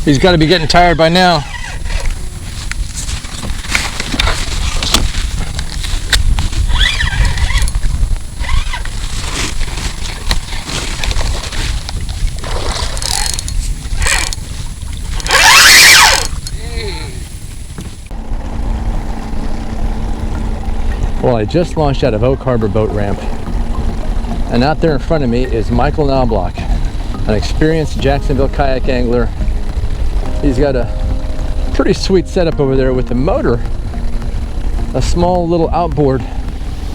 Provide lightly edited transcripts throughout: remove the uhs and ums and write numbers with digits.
He's got to be getting tired by now. Well, I just launched out of Oak Harbor boat ramp, and out there in front of me is Michael Knobloch, an experienced Jacksonville kayak angler. He's got a pretty sweet setup over there with the motor, a small little outboard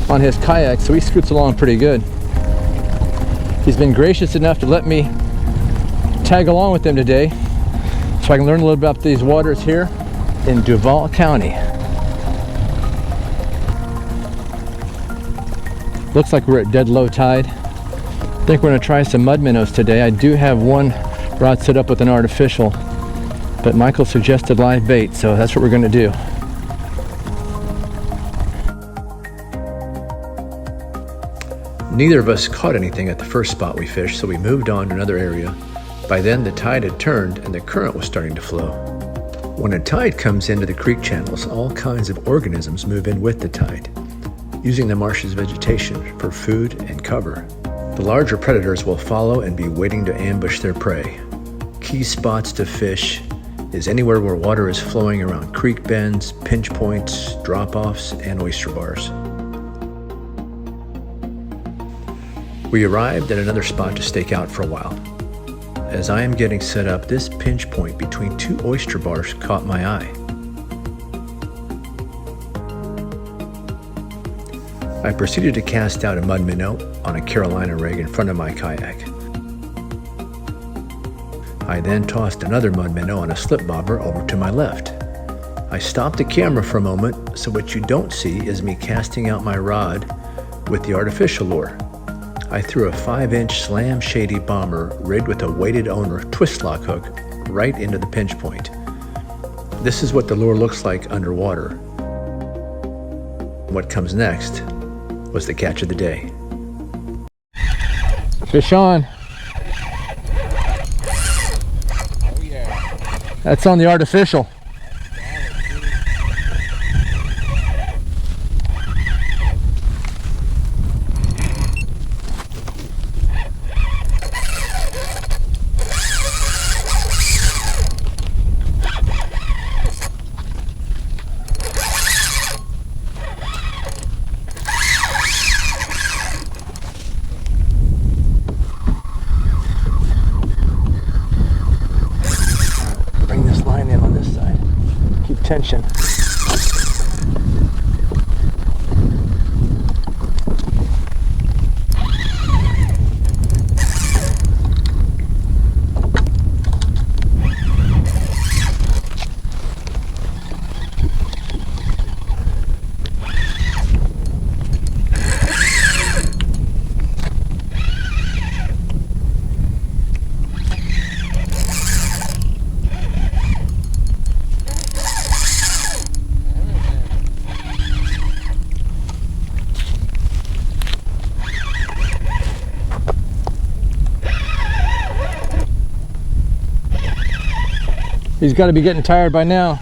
on his kayak, so he scoots along pretty good. He's been gracious enough to let me tag along with him today so I can learn a little bit about these waters here in Duval County. Looks like we're at dead low tide. I think we're going to try some mud minnows today. I do have one rod set up with an artificial, but Michael suggested live bait, so that's what we're going to do. Neither of us caught anything at the first spot we fished, so we moved on to another area. By then the tide had turned and the current was starting to flow. When a tide comes into the creek channels, all kinds of organisms move in with the tide, using the marsh's vegetation for food and cover. The larger predators will follow and be waiting to ambush their prey. Key spots to fish is anywhere where water is flowing around creek bends, pinch points, drop-offs, and oyster bars. We arrived at another spot to stake out for a while. As I am getting set up, this pinch point between two oyster bars caught my eye. I proceeded to cast out a mud minnow on a Carolina rig in front of my kayak. I then tossed another mud minnow on a slip bobber over to my left. I stopped the camera for a moment, so what you don't see is me casting out my rod with the artificial lure. I threw a 5-inch Slam Shady bomber rigged with a weighted owner twist lock hook right into the pinch point. This is what the lure looks like underwater. What comes next was the catch of the day. Fish on. Oh yeah. That's on the artificial. Tension. He's got to be getting tired by now.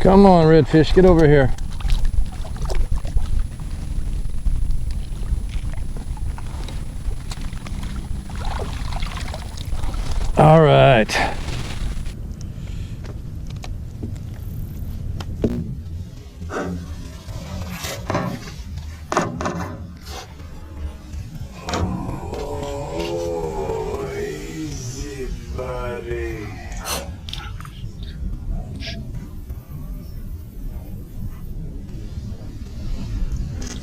Come on, Redfish, get over here. Oh, easy, buddy.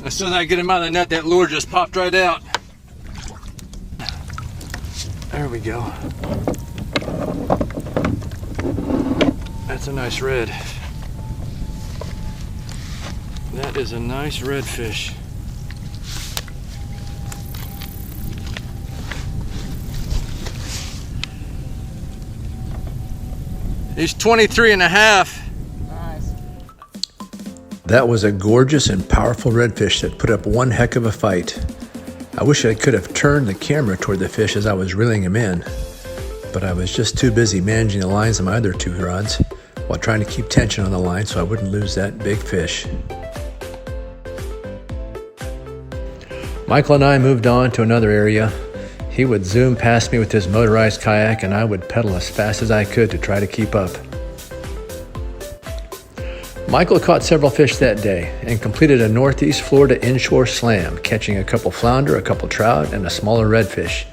As soon as I get him out of the net, that lure just popped right out. There we go. That's a nice red. That is a nice redfish. He's 23 and a half. Nice. That was a gorgeous and powerful redfish that put up one heck of a fight. I wish I could have turned the camera toward the fish as I was reeling him in, but I was just too busy managing the lines on my other two rods while trying to keep tension on the line so I wouldn't lose that big fish. Michael and I moved on to another area. He would zoom past me with his motorized kayak and I would pedal as fast as I could to try to keep up. Michael caught several fish that day and completed a Northeast Florida inshore slam, catching a couple flounder, a couple trout, and a smaller redfish.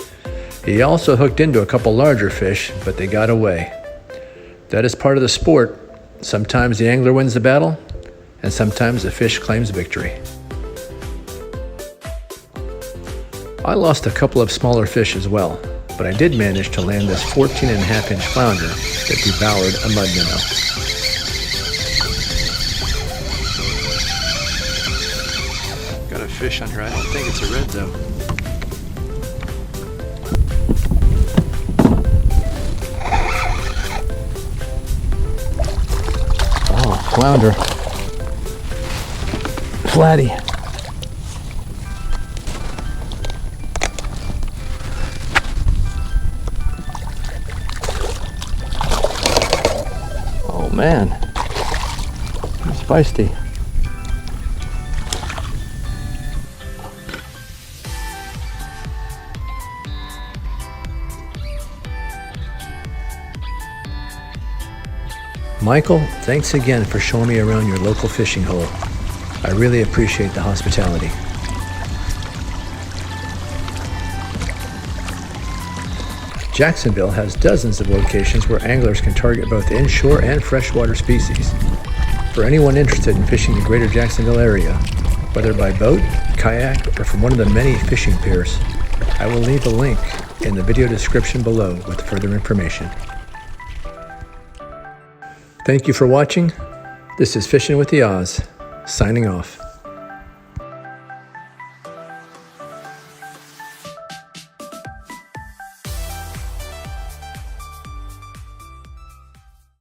He also hooked into a couple larger fish, but they got away. That is part of the sport. Sometimes the angler wins the battle, and sometimes the fish claims victory. I lost a couple of smaller fish as well, but I did manage to land this 14.5-inch flounder that devoured a mud minnow. Got a fish on here. I don't think it's a red though. Oh, flounder. Flatty. Oh man, it's feisty. Michael, thanks again for showing me around your local fishing hole. I really appreciate the hospitality. Jacksonville has dozens of locations where anglers can target both inshore and freshwater species. For anyone interested in fishing the greater Jacksonville area, whether by boat, kayak, or from one of the many fishing piers, I will leave a link in the video description below with further information. Thank you for watching. This is Fishing with the Oz, signing off.